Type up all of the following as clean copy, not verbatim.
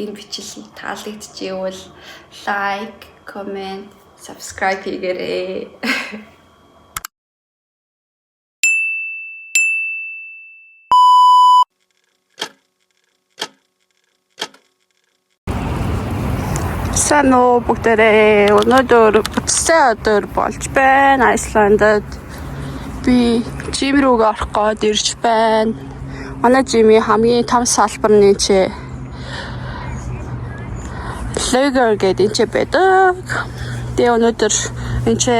энэ бичлэг таалагдчихвэл лайк, коммент, subscribe хийгээрэй. Сайн уу бүгдээрээ. Өнөөдөр бүтсэн өдөр болж байна. Айсландд би жим рүүгээ орох гээд ирж байна. Манай жимийн хамгийн том салбар нь чи Lager гэдэг энэ байдаг. Тэгээ өнөөдөр энэ чи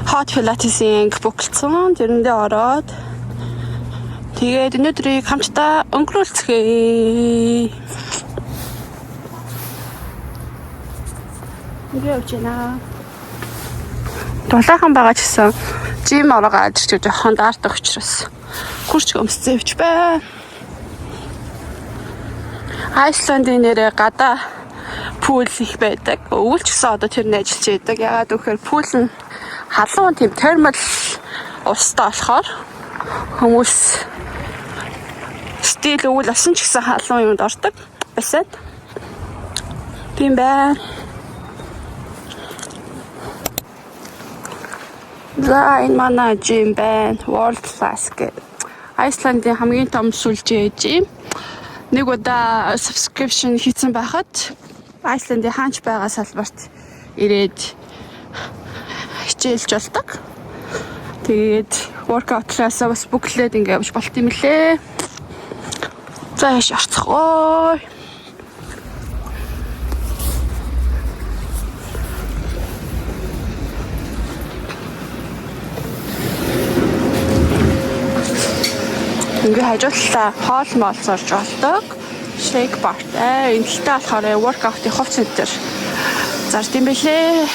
hot pilates-ийн бүгэлцэн тэрэндээ ороод тэгээд өнөөдрийг хамтдаа өнгөрүүлцгээе. Явчихна. Дулаахан байгаа ч гэсэн жим ороод ч жоохон даардаг учраас хурц өмсцөөч бай. Айсландын нэрээ гадаа пул их байдаг. Өвөл ч гэсэн одоо тэрний ажиллаж байдаг. Ягаад гэвэл пул нь халуун тийм термал устай болохоор хүмүүс стил өвөл асан ч гэсэн халуун юмд ордог. Басаад. Тийм бай. За энэ манай жим байна. World Class гэх. Айсландын хамгийн том сүлжээ жим. Нэг удаа subscription хийсэн байхад Айсландын хаач байгаа салбарт ирээд хичээлж болдог. Тэгээд workout class-аа бас бүглээд ингээ явж болт юм лээ. За яаш орцгоо. Ингээ хажуудлаа хоол моол зорж болдог. Shake bar-тай. Энэ талтай болохоор workout-ийн хувц центр зард юм бэлээ.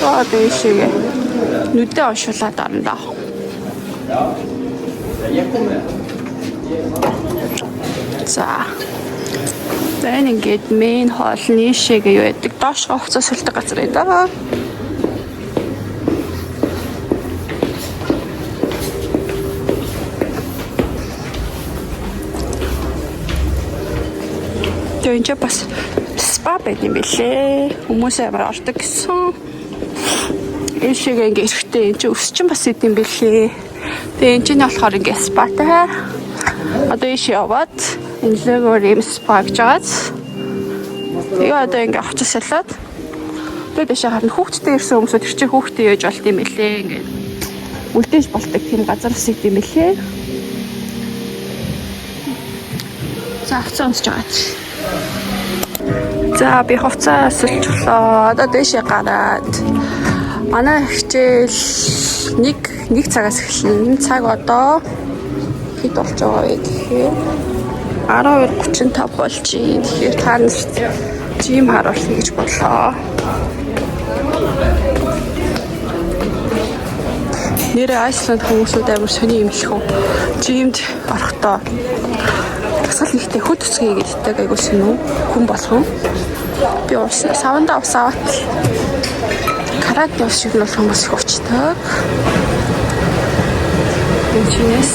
Аа дэшиг. Нүдээ оншуулаад орно даа. За. Тэн ингээд main hall нийшээ юу байдаг. Доош хувцас сэлдэг газар байдаг. Энд бас спа байт юм билээ. Хүмүүс амар ордог гэсэн. Энэ шиг ингээ эрэхтэй энэ чинь өсчин бас идэм билээ. Тэгээ энэ чинь болохоор ингээ спатай. Одоо ийш яваад энэ Lager юм спа гэж байгааз. Тэгээ одоо ингээ очиж салаад. Тэгээ дэшээ харна хүүхдтэй ирсэн хүмүүсүүд тэр чинь хүүхдээ яаж болт юм билээ. Ингээ үлдээж болдог тийм газар ус идэм билээ. За хацаа унсч байгаа. За би хувцас сэлжлээ. Одоо дэшээ гараад манай хичээл нэг цагаас эхэлнэ. Цаг одоо хэд болж байгаа вэ гэхээр 12:35 болж байна. Тэгэхээр та нарт жим харуулна гэж бодлоо. Нэр Айсланд хүмүүсүүд амар сони юм лхүү. Жимд орохдоо тасгал нэгтэй хөт өсгий гэдэгтэй айгуусан уу? Хүн болгон. Би уусан саванда ус аваад карате ус шиг нь хүмүүс их уучдаг. Энэ чинээс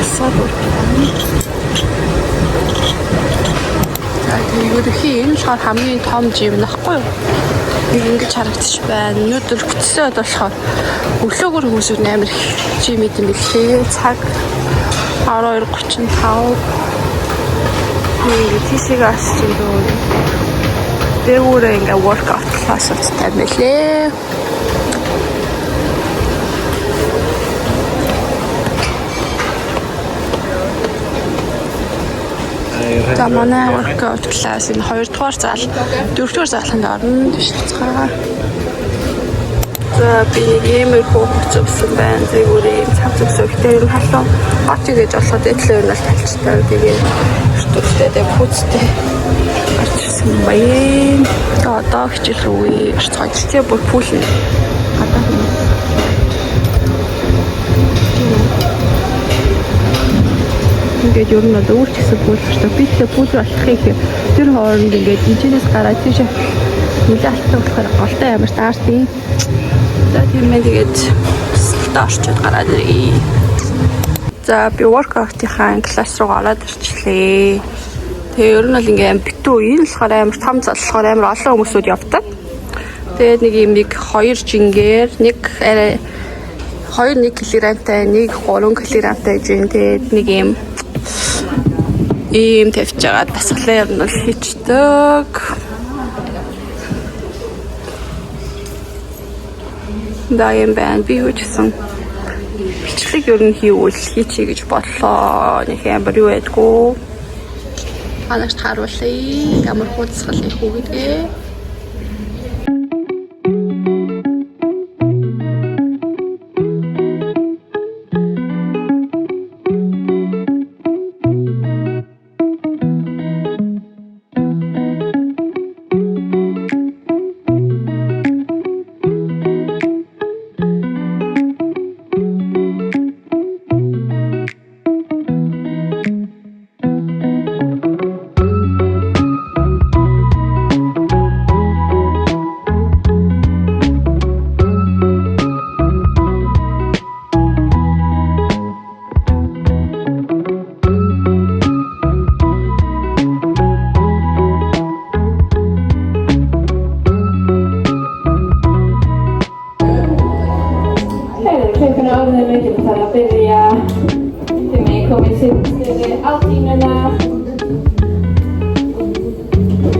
асаад энэ болохоор хамгийн том жим нөхгүй юу? Нэг ингэж харагдчих байна. Өнөөдөр бүтсэн өдөр болохоор өглөөгөр хүмүүс амар жим идэм билээ. Цаг 12:35. Тийшээ асууж байна. Дээгүүрээ ингээ workout class-д тавилээ. За манай workout class энэ 2 дугаар зал, 4 дугаар залханд орно гэж цацгаа. За би нэмэр хөвцөсөн байна. Дээгүүрээ цав зөвсөйтэй юм халуун бат гэж болоход эдлээ нь талцтай. Тэгээ ертөстэй пүүцтэй арчсан баян. Одоо хичээл үе орцгойчтэй бүр пүүл нь гадаа ингээд ер нь одоо өөрчлөсөн пүүл шүү. Би тэ пүүл болохыг тэр хооронд ингээд энэчнээс гараад тийш нэлээд алтан болохоор голтой амар таарсан. За тийм ээ тэгээд орчод гараад ирээ. За би workout-ийн класс руу гараад ирчлээ. Тэгээ ер нь бол ингээм битүү энэ болохоор амар том залхаар амар олон хүмүүсүүд явдаг. Тэгээд нэг юм нэг 2 жингээр нэг арай 2 кг-тай, нэг 3 кг-тай жин. Тэгээд нэг ийм тавьж байгаа дасгалаа ер нь бол хийчдэг. Даям байн би үжсэн. Бичлэг ер нь хийвэл хийчихье гэж бодлоо. Нэг амар юу байдгүй. Ханагт харуулъя. Ямар хуудасгал их үү гэдгээ.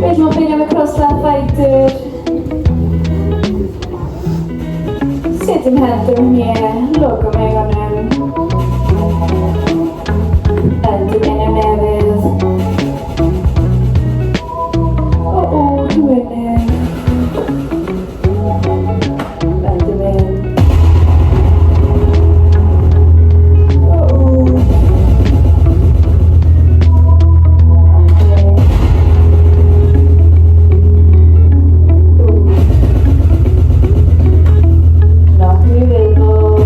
Vet man börjar med crossfit fighter. Sätt dina händer ner, låg om ögonen. Vänd benen över. Och ord munnen. Vänd benen. Och ord. Knock your elbow.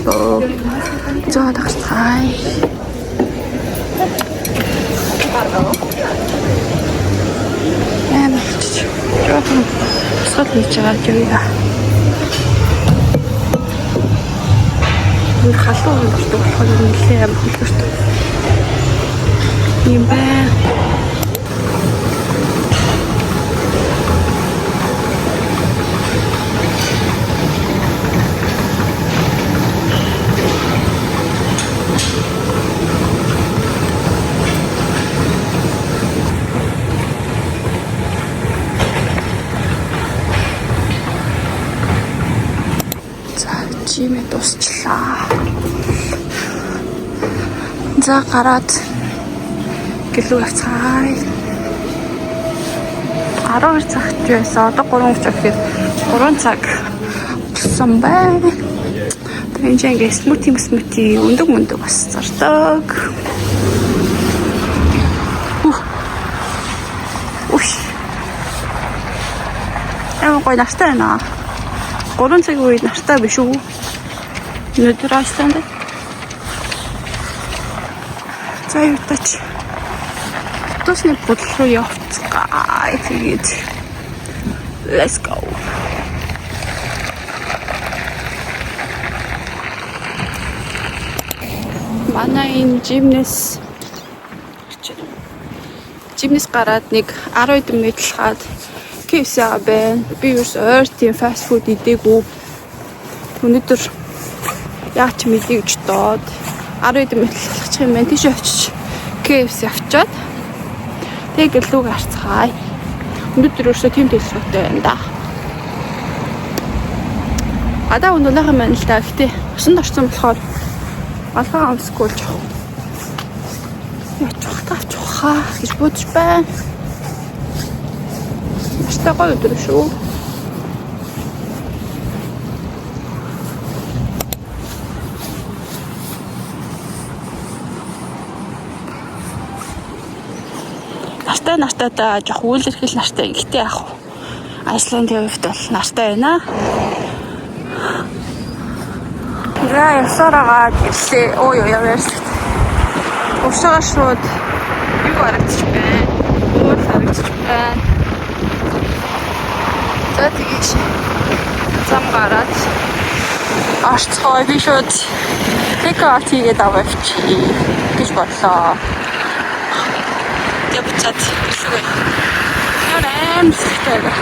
бослоо. За тагцгаая. Эмч. Жохон сгал хийж байгаа юм яа. Халуун болдог болохоор нэлээ амар хөлбөртэй. Юм байна. Жимээ дуусчлаа. За гараад гэлүү явцгаая. 12 цагт байсан. Одоо 3 цаг гэхэд 3 цаг болсон байна. Тэгээд ингэ смути өндөг бас зардаг. Яа гой настай наа. 3 цагийн үед нартай биш үү? Өнөөдөр Айсланд. За ятач. Тосны бодол руу явцгаая. Тэгээд let's go. Манай энэ жимнес гараад нэг 10 хэдэн метр хаад KFC байна. Би юус ойр тийм фаст фуд идээгүй. Өнөөдөр яач мэдээ гэж доод 10 хэдэн мэтлэх юм байна. Тийш очиж KFC авчаад тэг гэлүүг харцгаая. Өнөөдөр өөрсдөө тийм төлөвлөгөөтэй байна да. Адаа өнөөлөх юм байна л да. Гэтэ усанд орсон болохоор алгаа амсгүй л жоо. Яач хаа гэж бодож байна. Та гоё өдөр шүү. Нартаа жоох үйлэрхэл нартай. Гэхдээ яах вэ? Айсландын хувьд бол нартай байна. Яа, ясараагаад ирлээ. Ой яваарс. Уушаа шууд юу харагдчих байна. Өөр харагдчих байна. За тэгэж зам гараад арцгой би шууд тэкаут хийгээд аваачих гэж бодлоо. Я буцаад ирлээ. Яарэм сэтгэлтэй.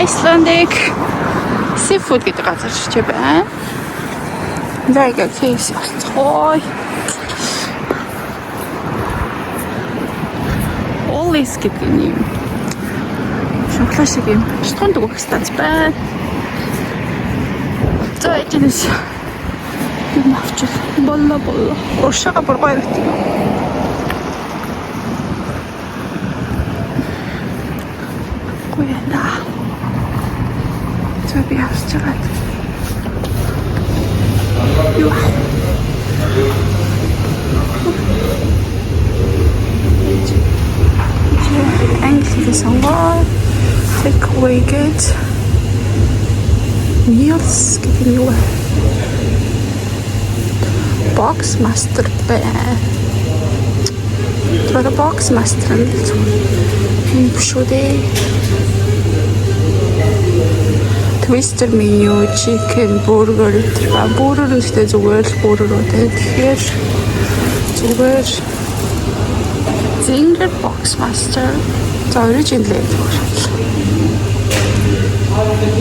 Icelandic seafood гэдэг газар ч байна. Зайгаа кейс авцгой. Олис гэдэг юм. Шоколад шиг юм. Шотланд өгөх станц байна. За эцэнэс юм авчих. Боллоо. Уршаага бургай өгдөг. Гуйна. За би авчираад. Юу. Англи сонгоо take away get meals гэдэг нь юу вэ? Box master байна. Тэр box master юм шүү дээ. Twister menu, chicken, burger, burger гэдэг зүгээр burger үү. Тэгэхээр зүгээр Zinger box master. За original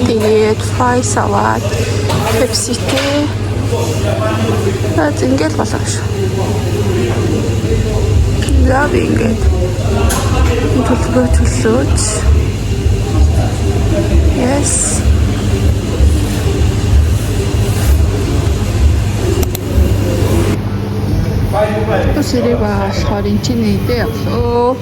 тэгээд fry salad, Pepsi tea. Zinger болоо шүү. Love ингээд. Төлөвлөж. Yes. Сэрэг болохоор энэ чинь нэртэй явлаа.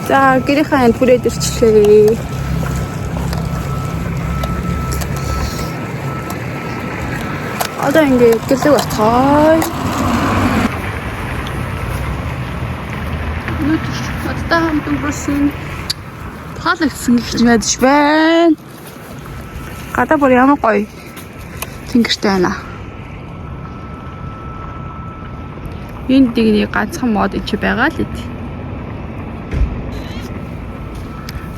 За гэрийнхаа энд хүрээд ирчлээ. Одоо ингээд гэлэг отгоо. Одоо хамт өнгөрсөн таалагдсан гэж мэдэж байна. Гадаа бүр ямар гоё тэнгэртэй байна. Энд дигний ганцхан мод чи байгаа л үү.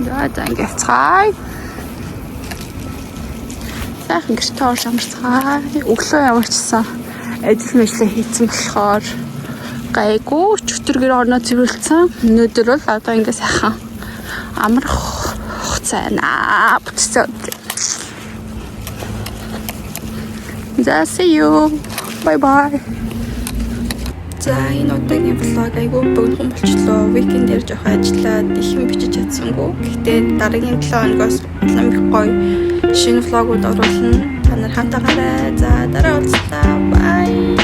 За ингээд цай. Сайхан гэртээ шамарцгаа. Өглөө явуулсан. Ажил мэжлээ хийцэн болохоор гайгүй өчтөр гэр орноо цэвэрлсэн. Өнөөдөр бол одоо ингээд сайхан амарх хуцаана. Бүтсэн. За see you. Bye bye. За энэ удаагийн влог айгүй богино болчлоо. Викендээр жоох ажиллаад ихэн бичиж чадсангүй. Гэхдээ дараагийн 7 хоногоос улам их гоё шинэ влогууд оруулна. Та нар хамтаагаарай. За дараа уулзлаа. Bye.